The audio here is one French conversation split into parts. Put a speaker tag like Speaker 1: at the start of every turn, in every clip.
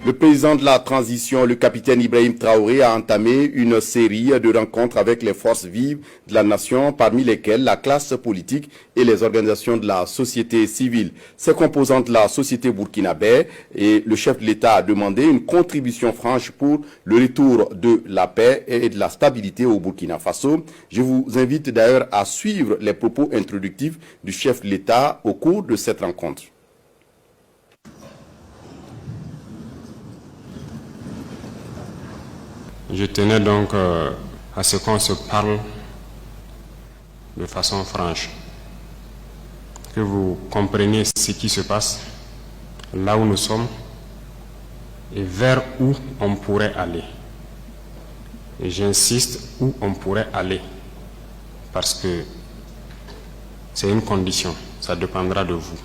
Speaker 1: Le président de la transition, le capitaine Ibrahim Traoré, a entamé une série de rencontres avec les forces vives de la nation, parmi lesquelles la classe politique et les organisations de la société civile. Ces composantes de la société burkinabé et le chef de l'État a demandé une contribution franche pour le retour de la paix et de la stabilité au Burkina Faso. Je vous invite d'ailleurs à suivre les propos introductifs du chef de l'État au cours de cette rencontre.
Speaker 2: Je tenais donc à ce qu'on se parle de façon franche, que vous compreniez ce qui se passe, là où nous sommes et vers où on pourrait aller. Et j'insiste, où on pourrait aller, parce que c'est une condition, ça dépendra de vous.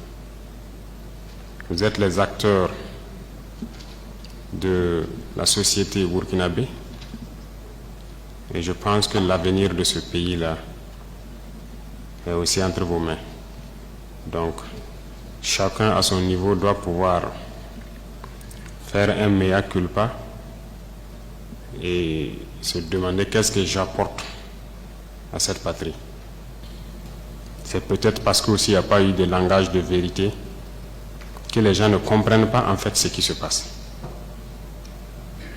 Speaker 2: Vous êtes les acteurs de la société burkinabé. Et je pense que l'avenir de ce pays-là est aussi entre vos mains. Donc, chacun à son niveau doit pouvoir faire un mea culpa et se demander qu'est-ce que j'apporte à cette patrie. C'est peut-être parce qu'aussi il n'y a pas eu de langage de vérité que les gens ne comprennent pas en fait ce qui se passe.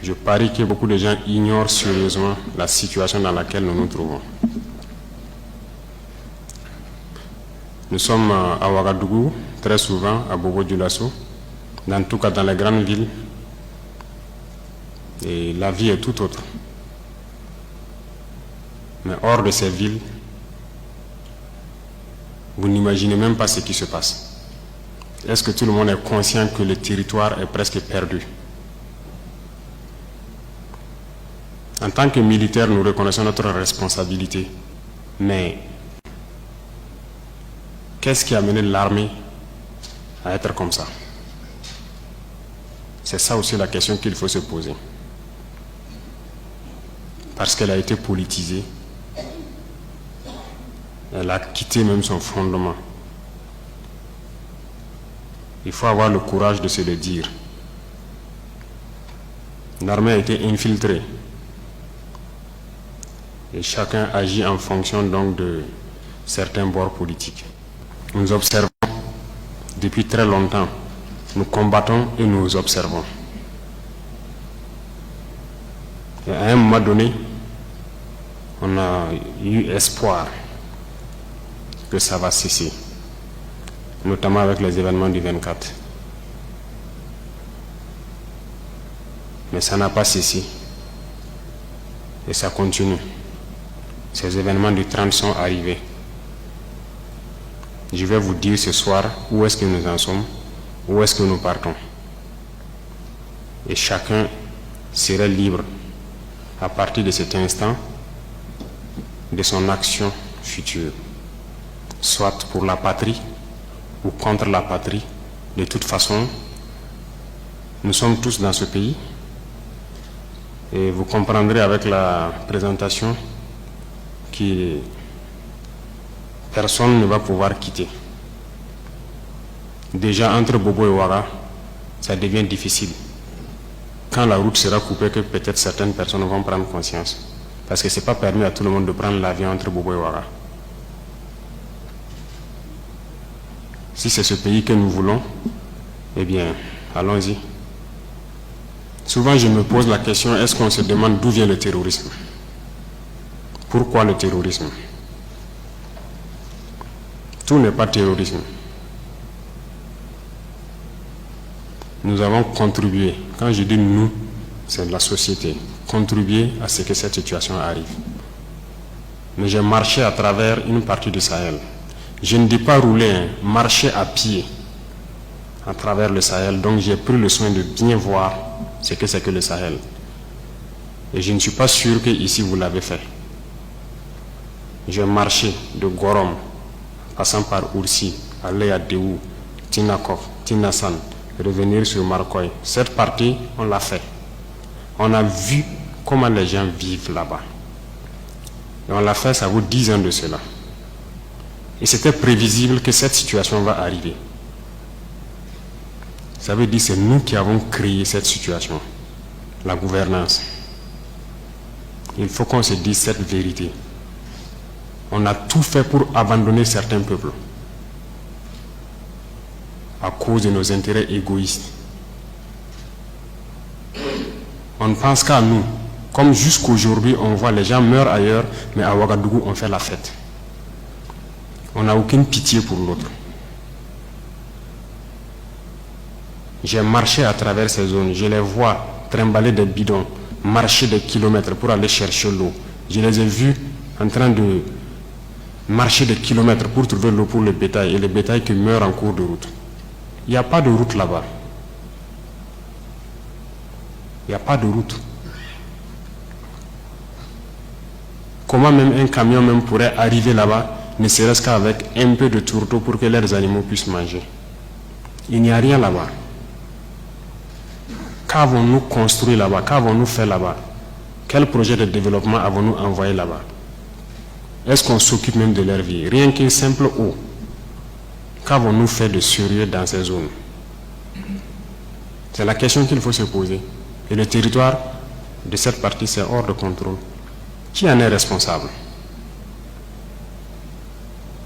Speaker 2: Je parie que beaucoup de gens ignorent sérieusement la situation dans laquelle nous nous trouvons. Nous sommes à Ouagadougou, très souvent à Bobo-Dioulasso, en tout cas dans les grandes villes, et la vie est tout autre. Mais hors de ces villes, vous n'imaginez même pas ce qui se passe. Est-ce que tout le monde est conscient que le territoire est presque perdu? En tant que militaires, nous reconnaissons notre responsabilité. Mais qu'est-ce qui a mené l'armée à être comme ça? C'est ça aussi la question qu'il faut se poser. Parce qu'elle a été politisée. Elle a quitté même son fondement. Il faut avoir le courage de se le dire. L'armée a été infiltrée. Et chacun agit en fonction donc de certains bords politiques. Nous observons depuis très longtemps. Nous combattons et nous observons. Et à un moment donné, on a eu espoir que ça va cesser, notamment avec les événements du 24. Mais ça n'a pas cessé. Et ça continue. Ces événements du 30 sont arrivés. Je vais vous dire ce soir où est-ce que nous en sommes, où est-ce que nous partons. Et chacun serait libre, à partir de cet instant, de son action future, soit pour la patrie ou contre la patrie. De toute façon, nous sommes tous dans ce pays et vous comprendrez avec la présentation que personne ne va pouvoir quitter. Déjà entre Bobo et Ouaga, ça devient difficile. Quand la route sera coupée, que peut-être certaines personnes vont prendre conscience. Parce que ce n'est pas permis à tout le monde de prendre l'avion entre Bobo et Ouaga. Si c'est ce pays que nous voulons, eh bien, allons-y. Souvent, je me pose la question, est-ce qu'on se demande d'où vient le terrorisme? Pourquoi le terrorisme? Tout n'est pas terrorisme. Nous avons contribué, quand je dis nous, c'est la société, contribué à ce que cette situation arrive. Mais j'ai marché à travers une partie du Sahel. Je ne dis pas rouler, marcher à pied à travers le Sahel. Donc j'ai pris le soin de bien voir ce que c'est que le Sahel. Et je ne suis pas sûr que ici vous l'avez fait. J'ai marché de Gorom, passant par Oursi, aller à Déou, Tinakov, Tinasan, revenir sur Marcoy. Cette partie, on l'a fait. On a vu comment les gens vivent là-bas. Et on l'a fait, ça vaut 10 ans de cela. Et c'était prévisible que cette situation va arriver. Ça veut dire que c'est nous qui avons créé cette situation, la gouvernance. Il faut qu'on se dise cette vérité. On a tout fait pour abandonner certains peuples à cause de nos intérêts égoïstes. On ne pense qu'à nous. Comme jusqu'aujourd'hui, on voit les gens meurent ailleurs, mais à Ouagadougou, on fait la fête. On n'a aucune pitié pour l'autre. J'ai marché à travers ces zones, je les vois trimballer des bidons, marcher des kilomètres pour aller chercher l'eau. Je les ai vus en train de marcher des kilomètres pour trouver l'eau pour le bétail, et le bétail qui meurt en cours de route. Il n'y a pas de route là-bas. Il n'y a pas de route. Comment même un camion même pourrait arriver là-bas, ne serait-ce qu'avec un peu de tourteau pour que leurs animaux puissent manger? Il n'y a rien là-bas. Qu'avons-nous construit là-bas? Qu'avons-nous fait là-bas? Quel projet de développement avons-nous envoyé là-bas? Est-ce qu'on s'occupe même de leur vie? Rien qu'une simple eau. Qu'avons-nous fait de sérieux dans ces zones? C'est la question qu'il faut se poser. Et le territoire de cette partie, c'est hors de contrôle. Qui en est responsable?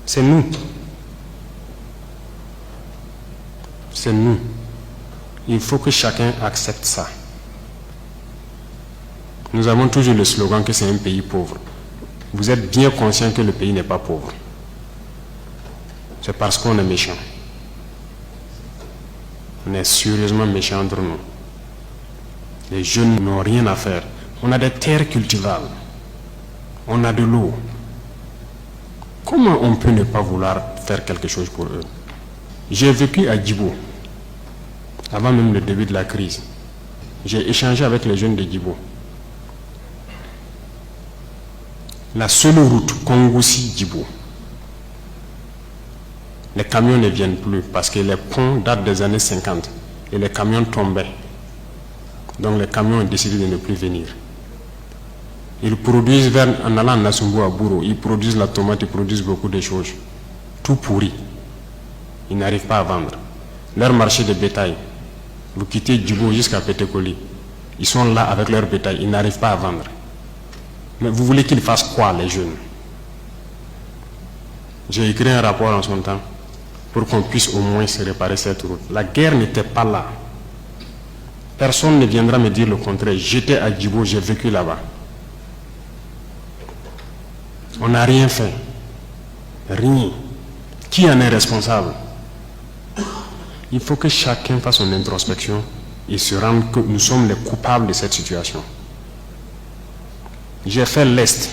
Speaker 2: C'est nous. C'est nous. Il faut que chacun accepte ça. Nous avons toujours le slogan que c'est un pays pauvre. Vous êtes bien conscient que le pays n'est pas pauvre. C'est parce qu'on est méchant. On est sérieusement méchant entre nous. Les jeunes n'ont rien à faire. On a des terres cultivables. On a de l'eau. Comment on peut ne pas vouloir faire quelque chose pour eux? J'ai vécu à Djibo, avant même le début de la crise. J'ai échangé avec les jeunes de Djibo. La seule route Kongoussi-Djibo, les camions ne viennent plus parce que les ponts datent des années 50 et les camions tombaient. Donc les camions ont décidé de ne plus venir. Ils produisent, en allant à Nassumbu à Bouro, ils produisent la tomate, ils produisent beaucoup de choses. Tout pourri. Ils n'arrivent pas à vendre. Leur marché de bétail, vous quittez Djibo jusqu'à Pétékoli, ils sont là avec leur bétail, ils n'arrivent pas à vendre. Mais vous voulez qu'ils fassent quoi, les jeunes? J'ai écrit un rapport en son temps pour qu'on puisse au moins se réparer cette route. La guerre n'était pas là. Personne ne viendra me dire le contraire. J'étais à Djibo, j'ai vécu là-bas. On n'a rien fait. Rien. Qui en est responsable? Il faut que chacun fasse son introspection et se rende que nous sommes les coupables de cette situation. J'ai fait l'Est.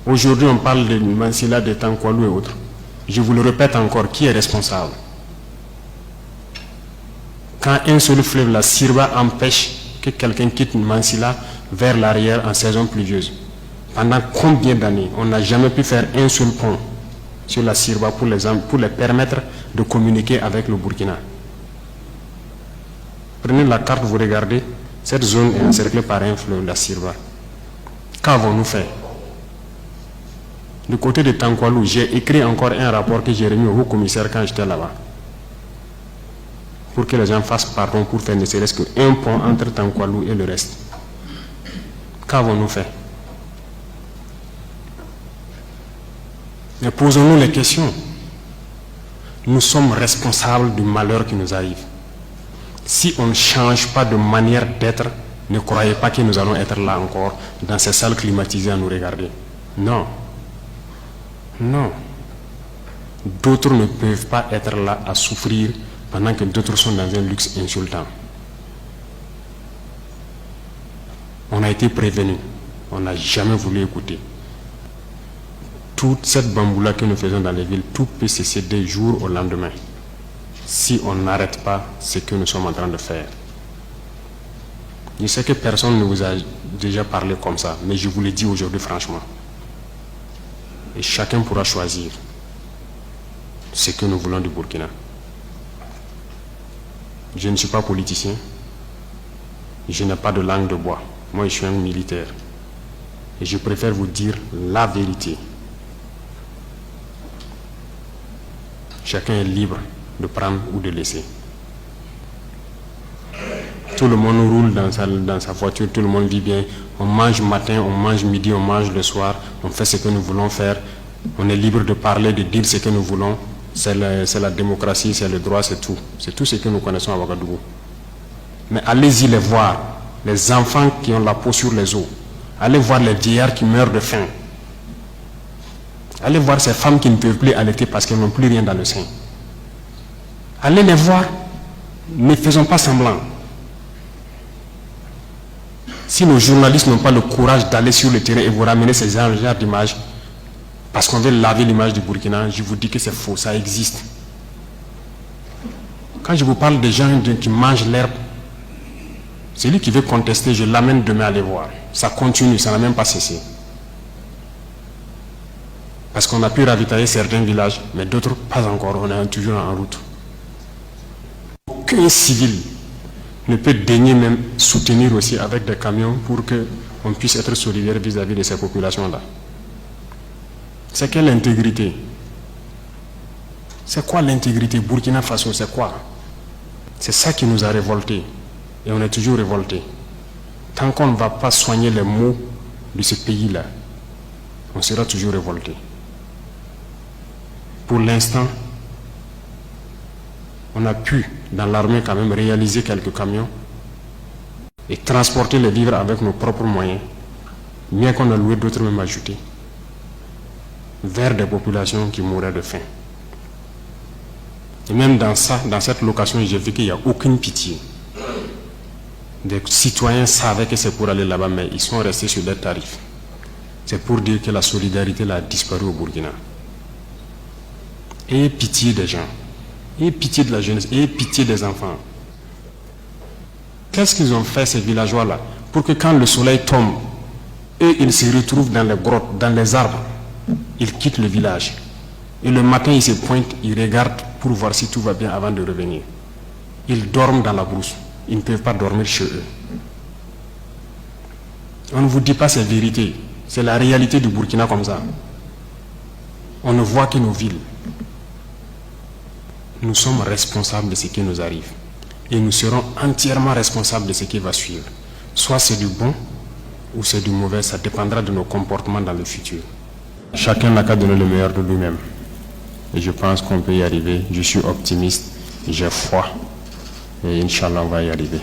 Speaker 2: Aujourd'hui, on parle de Mansilla, de Tankwalou et autres. Je vous le répète encore, qui est responsable? Quand un seul fleuve, la Sirba, empêche que quelqu'un quitte Mansilla vers l'arrière en saison pluvieuse, pendant combien d'années on n'a jamais pu faire un seul pont sur la Sirba pour les permettre de communiquer avec le Burkina? Prenez la carte, vous regardez, cette zone est encerclée par un fleuve, la Sirba. Qu'avons-nous fait? Du côté de Tankwalou, j'ai écrit encore un rapport que j'ai remis au haut-commissaire quand j'étais là-bas, pour que les gens fassent pardon pour faire ne serait-ce qu'un pont entre Tankwalou et le reste. Qu'avons-nous fait? Mais posons-nous les questions. Nous sommes responsables du malheur qui nous arrive. Si on ne change pas de manière d'être, ne croyez pas que nous allons être là encore, dans ces salles climatisées à nous regarder. Non. Non. D'autres ne peuvent pas être là à souffrir pendant que d'autres sont dans un luxe insultant. On a été prévenus. On n'a jamais voulu écouter. Toute cette bamboula que nous faisons dans les villes, tout peut cesser d'un jour au lendemain, si on n'arrête pas ce que nous sommes en train de faire. Je sais que personne ne vous a déjà parlé comme ça, mais je vous le dis aujourd'hui franchement. Et chacun pourra choisir ce que nous voulons du Burkina. Je ne suis pas politicien. Je n'ai pas de langue de bois. Moi, je suis un militaire. Et je préfère vous dire la vérité. Chacun est libre de prendre ou de laisser. tout le monde roule dans sa voiture, tout le monde vit bien. On mange matin, on mange midi, on mange le soir. On fait ce que nous voulons faire. On est libre de parler, de dire ce que nous voulons. C'est la démocratie, c'est le droit, c'est tout. C'est tout ce que nous connaissons à Ouagadougou. Mais allez-y les voir, les enfants qui ont la peau sur les os. Allez voir les vieillards qui meurent de faim. Allez voir ces femmes qui ne peuvent plus allaiter parce qu'elles n'ont plus rien dans le sein. Allez les voir. Ne faisons pas semblant. Si nos journalistes n'ont pas le courage d'aller sur le terrain et vous ramener ces genres d'images, parce qu'on veut laver l'image du Burkina, je vous dis que c'est faux, ça existe. Quand je vous parle des gens qui mangent l'herbe, celui qui veut contester, je l'amène demain à les voir. Ça continue, ça n'a même pas cessé. Parce qu'on a pu ravitailler certains villages, mais d'autres pas encore, on est toujours en route. Aucun civil ne peut daigner même soutenir aussi avec des camions pour qu'on puisse être solidaire vis-à-vis de ces populations-là. C'est quelle intégrité? C'est quoi l'intégrité? Burkina Faso, c'est quoi? C'est ça qui nous a révoltés. Et on est toujours révoltés. Tant qu'on ne va pas soigner les maux de ce pays-là, on sera toujours révoltés. Pour l'instant, on a pu, dans l'armée quand même, réaliser quelques camions et transporter les vivres avec nos propres moyens, bien qu'on a loué d'autres même ajoutés, vers des populations qui mouraient de faim. Et même dans cette location, j'ai vu qu'il n'y a aucune pitié. Des citoyens savaient que c'est pour aller là-bas, mais ils sont restés sur des tarifs. C'est pour dire que la solidarité a disparu au Burkina. Ayez pitié des gens. Ayez pitié de la jeunesse. Ayez pitié des enfants. Qu'est-ce qu'ils ont fait, ces villageois-là, pour que quand le soleil tombe, eux, ils se retrouvent dans les grottes, dans les arbres, ils quittent le village. Et le matin, ils se pointent, ils regardent pour voir si tout va bien avant de revenir. Ils dorment dans la brousse. Ils ne peuvent pas dormir chez eux. On ne vous dit pas ces vérités. C'est la réalité du Burkina comme ça. On ne voit que nos villes. Nous sommes responsables de ce qui nous arrive. Et nous serons entièrement responsables de ce qui va suivre. Soit c'est du bon ou c'est du mauvais, ça dépendra de nos comportements dans le futur. Chacun n'a qu'à donner le meilleur de lui-même. Et je pense qu'on peut y arriver. Je suis optimiste, j'ai foi. Et Inch'Allah, on va y arriver.